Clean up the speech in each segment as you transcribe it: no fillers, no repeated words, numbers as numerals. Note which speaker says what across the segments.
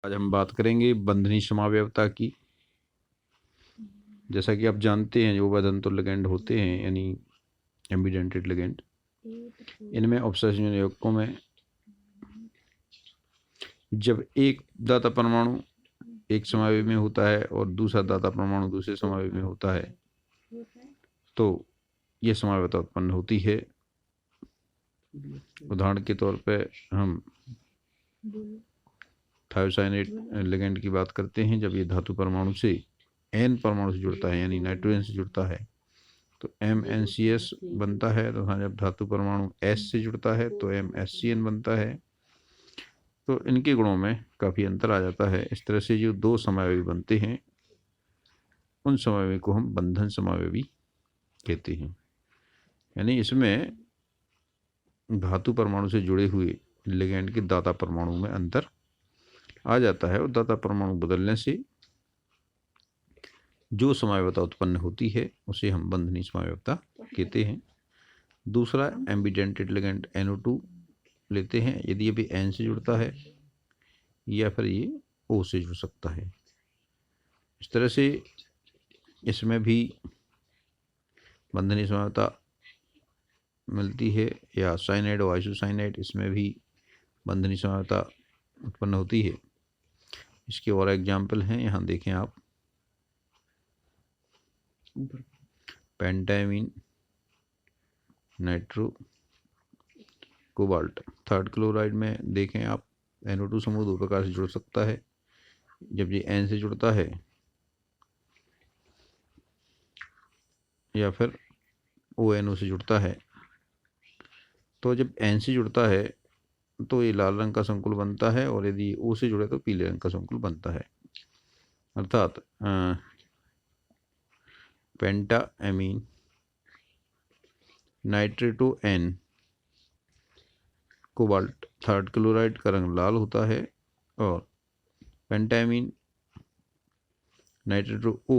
Speaker 1: आज हम बात करेंगे बंधनी समावयवता की। जैसा कि आप जानते हैं जो बदंतुल लिगेंड होते हैं यानी एम्बिडेंटेड लिगेंड, इनमें ऑब्सेशन यौगिकों में जब एक दाता परमाणु एक समावयव में होता है और दूसरा दाता परमाणु दूसरे समावयव में होता है तो यह समावयवता उत्पन्न होती है। उदाहरण के तौर पर हम थायोसाइनेट लिगेंड की बात करते हैं। जब ये धातु परमाणु से एन परमाणु से जुड़ता है यानी नाइट्रोजन से जुड़ता है तो MnCS बनता है, तो हाँ जब धातु परमाणु S से जुड़ता है तो MsCN बनता है। तो इनके गुणों में काफ़ी अंतर आ जाता है। इस तरह से जो दो समावयवी बनते हैं उन समावयवी को हम बंधन समावयवी कहते हैं। यानी इसमें धातु परमाणु से जुड़े हुए लिगेंड के दाता परमाणु में अंतर आ जाता है और दाता परमाणु बदलने से जो समावयवता उत्पन्न होती है उसे हम बंधनी समावयवता कहते हैं। दूसरा एम्बिडेंटेड लिगेंड NO2 लेते हैं यदि ये भी N से जुड़ता है या फिर ये O से जुड़ सकता है। इस तरह से इसमें भी बंधनी समावयवता मिलती है, या साइनाइड और आइसोसाइनाइड इसमें भी बंधनी समावयवता उत्पन्न होती है। इसके और एग्जाम्पल हैं, यहाँ देखें आप। पेंटामीन, नाइट्रो, कोबाल्ट। थर्ड क्लोराइड में देखें आप NO2 समूह दो प्रकार से जुड़ सकता है। जब ये N से जुड़ता है या फिर ONO से जुड़ता है। तो जब N से जुड़ता है तो ये लाल रंग का संकुल बनता है और यदि O से जुड़े तो पीले रंग का संकुल बनता है। अर्थात penta amine nitrito N cobalt third chloride का रंग लाल होता है और pentammine nitrito O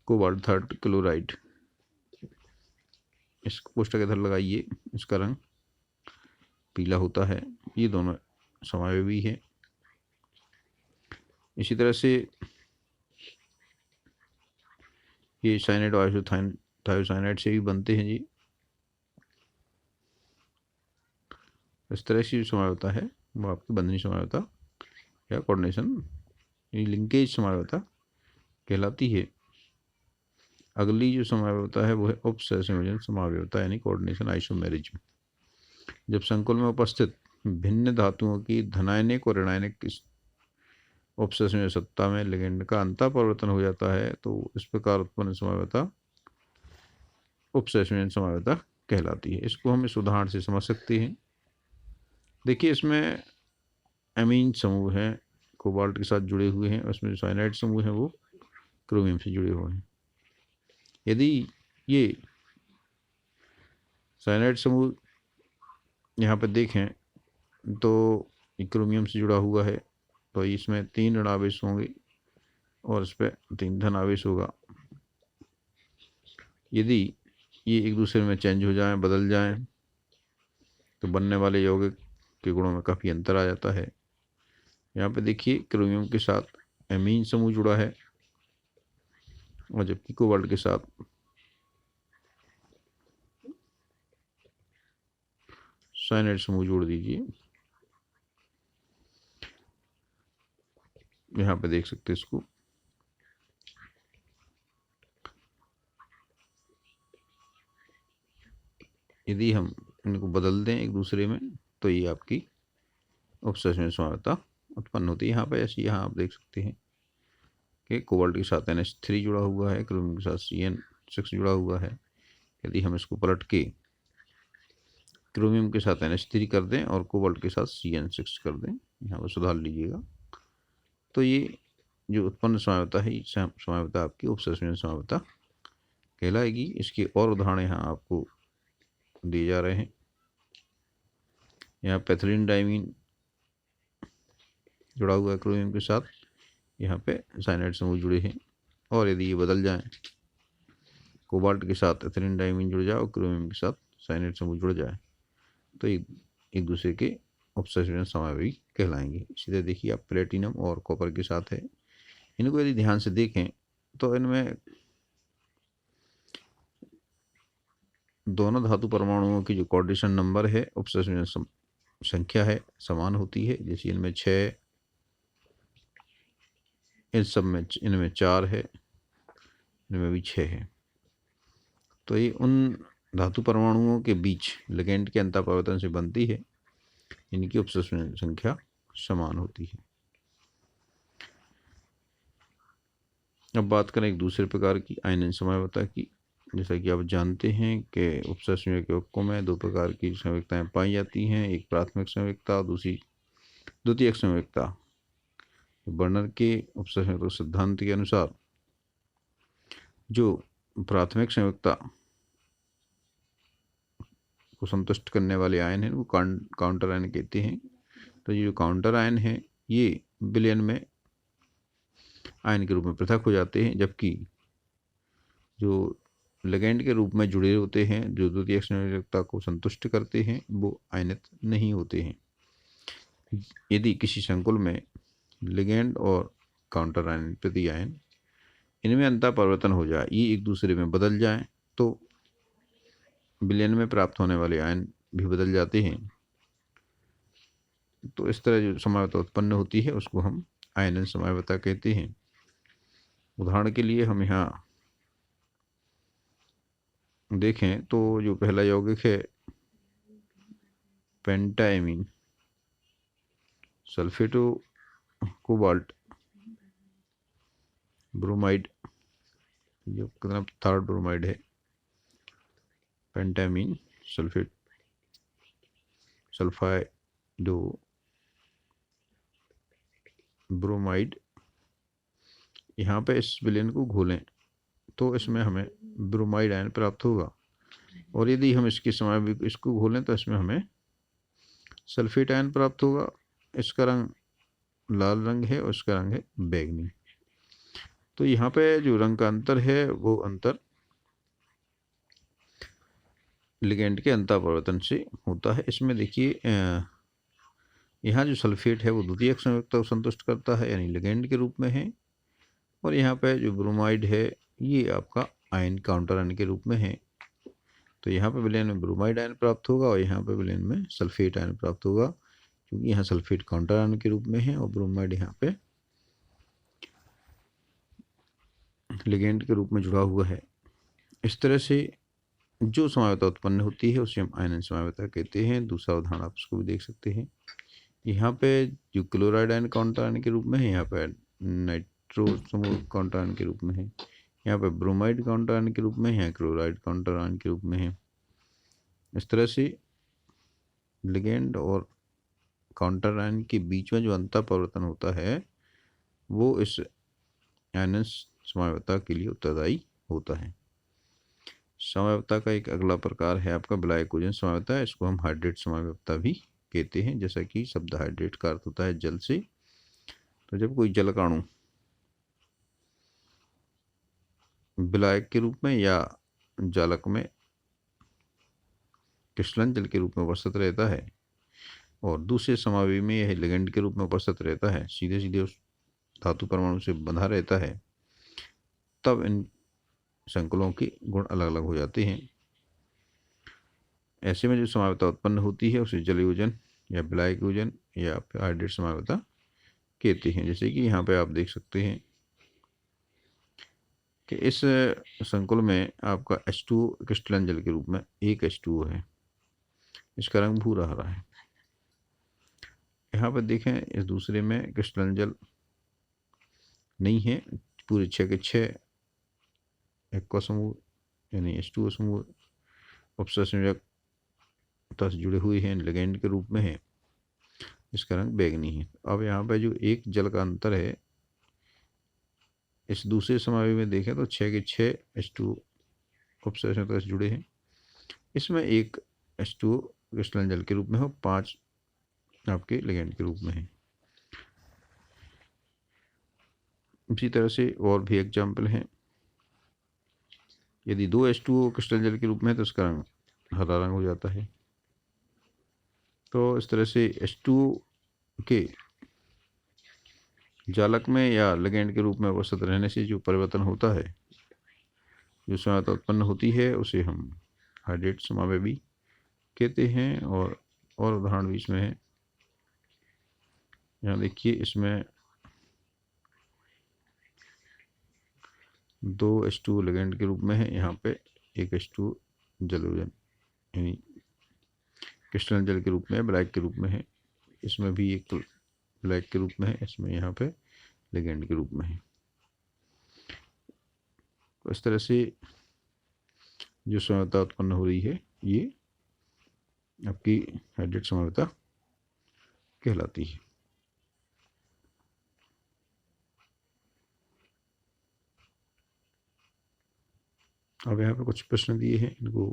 Speaker 1: cobalt third chloride, इस कोष्टक इधर लगाइए, इसका रंग पीला होता है। ये दोनों समावयवी हैं। इसी तरह से ये साइनाइड और थायोसाइनाइड से भी बनते हैं जी। इस तरह से जो समावयवता है वो आपकी बंधनी समावयवता या कोऑर्डिनेशन लिंकेज समावयवता कहलाती है। अगली जो समावयवता है वो है उपसंयोजन समावयवता यानी कोऑर्डिनेशन आइसोमेरिज्म। जब संकुल में उपस्थित भिन्न धातुओं की धनायनिक और ऋणायनिक उपसंयोजन सत्ता में लिगेंड का अंतर परिवर्तन हो जाता है तो इस प्रकार उत्पन्न समावयवता उपसंयोजन समावयवता कहलाती है। इसको हम इस उदाहरण से समझ सकते हैं। देखिए इसमें एमीन समूह है कोबाल्ट के साथ जुड़े हुए हैं, उसमें जो साइनाइड समूह है वो क्रोमियम से जुड़े हुए हैं। यदि ये साइनाइड समूह यहाँ पर देखें तो क्रोमियम से जुड़ा हुआ है तो इसमें 3 ऋण आवेश होंगे और इस पर 3 धन आवेश होगा। यदि ये एक दूसरे में चेंज हो जाएं, बदल जाएं, तो बनने वाले यौगिक के गुणों में काफ़ी अंतर आ जाता है। यहाँ पे देखिए क्रोमियम के साथ एमीन समूह जुड़ा है और जबकि कोबाल्ट के साथ साइनाइड समूह जोड़ दीजिए। यहाँ पे देख सकते हैं इसको। यदि हम इनको बदल दें एक दूसरे में तो ये आपकी उपसंयोजन समावयवता उत्पन्न होती है। यहाँ पे ऐसे यहाँ आप देख सकते हैं कि कोबाल्ट के साथ NH3 जुड़ा हुआ है, क्रोमियम के साथ CN6 जुड़ा हुआ है। यदि हम इसको पलट के क्रोमियम के साथ NH3 कर दें और कोबाल्ट के साथ CN6 कर दें, यहाँ पर सुधार लीजिएगा, तो ये जो उत्पन्न समावयवता है समावयवता आपकी उपसंयोजन समावयवता कहलाएगी। इसके और उदाहरण यहाँ आपको दिए जा रहे हैं। यहाँ पैथिलीन डाइमीन जुड़ा हुआ है क्रोमियम के साथ, यहाँ पे साइनाइड समूह जुड़े हैं और यदि ये बदल जाएं, कोबाल्ट के साथ एथिलीन डाइमीन जुड़ जाए और क्रोमियम के साथ साइनाइड समूह जुड़ जाए तो एक दूसरे के उपसंयोजन समावयवी कहलाएंगे। इसी तरह देखिए आप प्लेटिनम और कॉपर के साथ है। इनको यदि ध्यान से देखें तो इनमें दोनों धातु परमाणुओं की जो कोऑर्डिनेशन नंबर है, उपसंयोजन संख्या है, समान होती है। जैसे इनमें 6, इन सब में इनमें 4 है, इनमें भी 6 है। तो ये उन धातु परमाणुओं के बीच लिगेंड के अंतःपरिवर्तन से बनती है, इनकी उपसंयोजन संख्या समान होती है। अब बात करें एक दूसरे प्रकार की आयनन समवायवता की। जैसा कि आप जानते हैं कि उपसंयोजक यौगिकों में दो प्रकार की संयुक्ताएं पाई जाती हैं, एक प्राथमिक संयुक्ता और दूसरी द्वितीयक संयुक्ता। बर्नर के उपसंयोजक सिद्धांत के अनुसार जो प्राथमिक संयुक्ता को संतुष्ट करने वाले आयन हैं वो काउंटर आयन कहते हैं। तो ये जो काउंटर आयन है ये विलयन में आयन के रूप में पृथक हो जाते हैं, जबकि जो लिगेंड के रूप में जुड़े होते हैं, जो द्वितीयक संयोजकता को संतुष्ट करते हैं, वो आयनित नहीं होते हैं। यदि किसी संकुल में लिगेंड और काउंटर आयन, प्रति आयन, इनमें अंतःपरिवर्तन हो जाए, ये एक दूसरे में बदल जाए, तो विलयन में प्राप्त होने वाले आयन भी बदल जाते हैं। तो इस तरह जो समवायवता उत्पन्न होती है उसको हम आयनन समवायवता कहते हैं। उदाहरण के लिए हम यहाँ देखें तो जो पहला यौगिक है पेंटाएमीन, सल्फेटो कोबाल्ट ब्रोमाइड, ये कितना थर्ड ब्रोमाइड है, पेंटामीन सल्फेट सल्फाइडो ब्रोमाइड। यहाँ पे इस विलयन को घोलें तो इसमें हमें ब्रोमाइड आयन प्राप्त होगा, और यदि हम इसके समय इसको घोलें तो इसमें हमें सल्फेट आयन प्राप्त होगा। इसका रंग लाल रंग है और इसका रंग है बैगनी। तो यहाँ पे जो रंग का अंतर है वो अंतर लिगेंड के अंतःपरिवर्तन से होता है। इसमें देखिए यहाँ जो सल्फेट है वो द्वितीयक संयुक्ता को संतुष्ट करता है, यानी लिगेंड के रूप में है, और यहाँ पे जो ब्रोमाइड है ये आपका आयन काउंटर आयन के रूप में है। तो यहाँ पे विलयन में ब्रोमाइड आयन प्राप्त होगा और यहाँ पे विलयन में सल्फेट आयन प्राप्त होगा, क्योंकि यहाँ सल्फेट काउंटर आयन के रूप में है और ब्रोमाइड यहाँ पे लिगेंड के रूप में जुड़ा हुआ है। इस तरह से जो समवायवता उत्पन्न होती है उसे हम आयनन समवायवता कहते हैं। दूसरा उदाहरण आप उसको भी देख सकते हैं। यहाँ पे जो क्लोराइड आयन काउंटर आयन के रूप में है, यहाँ पे नाइट्रो समूह काउंटर आयन के रूप में है, यहाँ पे ब्रोमाइड काउंटर आयन के रूप में है, क्लोराइड काउंटर आयन के रूप में है। इस तरह से लिगेंड और काउंटर आयन के बीच में जो अंतःपरिवर्तन होता है वो इस आयनन समवायवता के लिए उत्तरदायी होता है। समवायवता का एक अगला प्रकार है आपका विलायकोजन समवायवता। इसको हम हाइड्रेट समवायवता भी कहते हैं। जैसा कि शब्द हाइड्रेट का अर्थ होता है जल से, तो जब कोई जलकाणु विलायक के रूप में या जालक में क्रिस्टलन जल के रूप में उपस्थित रहता है और दूसरे समावयवी में यह लिगेंड के रूप में उपस्थित रहता है, सीधे सीधे उस धातु परमाणु से बंधा रहता है, तब इन संकुलों के गुण अलग अलग हो जाते हैं। ऐसे में जो समवायवता उत्पन्न होती है उसे जलयोजन या विलायकोजन या हाइड्रेट समवायवता कहते हैं। जैसे कि यहाँ पे आप देख सकते हैं कि इस संकुल में आपका H2O क्रिस्टलन जल के रूप में एक H2O है, इसका रंग भूरा हरा है। यहाँ पर देखें इस दूसरे में क्रिस्टलन जल नहीं है, पूरे 6 के 6 एक्वा समूह यानी H2O समूह उपसंयोजकता से जुड़े हुए हैं, लिगेंड के रूप में है, इसका रंग बैगनी है। अब यहाँ पर जो एक जल का अंतर है, इस दूसरे समावयवी में देखें तो 6 के 6 H2O उपसंयोजकता से जुड़े हैं, इसमें एक H2O क्रिस्टलन जल के रूप में हो, 5 आपके लिगेंड के रूप में है। इसी तरह से और भी एग्जाम्पल हैं। यदि 2 H2O क्रिस्टल जल के रूप में है तो उसका रंग हरा रंग हो जाता है। तो इस तरह से H2O के जालक में या लिगेंड के रूप में उपस्थित रहने से जो परिवर्तन होता है, जो समानता उत्पन्न होती है, उसे हम हाइड्रेट समावेवी कहते हैं। और उदाहरण भी इसमें है। यहाँ देखिए, इसमें 2 H2 लिगेंड के रूप में है, यहाँ पे 1 H2 जलोजन यानी क्रिस्टल जल के रूप में, ब्लैक के रूप में है। इसमें भी एक ब्लैक के रूप में है, इसमें यहाँ पे लिगेंड के रूप में है। तो इस तरह से जो समानता उत्पन्न हो रही है, ये आपकी हाइड्रेट समानता कहलाती है। अब यहाँ पे कुछ प्रश्न दिए हैं, इनको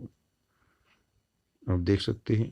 Speaker 1: आप देख सकते हैं।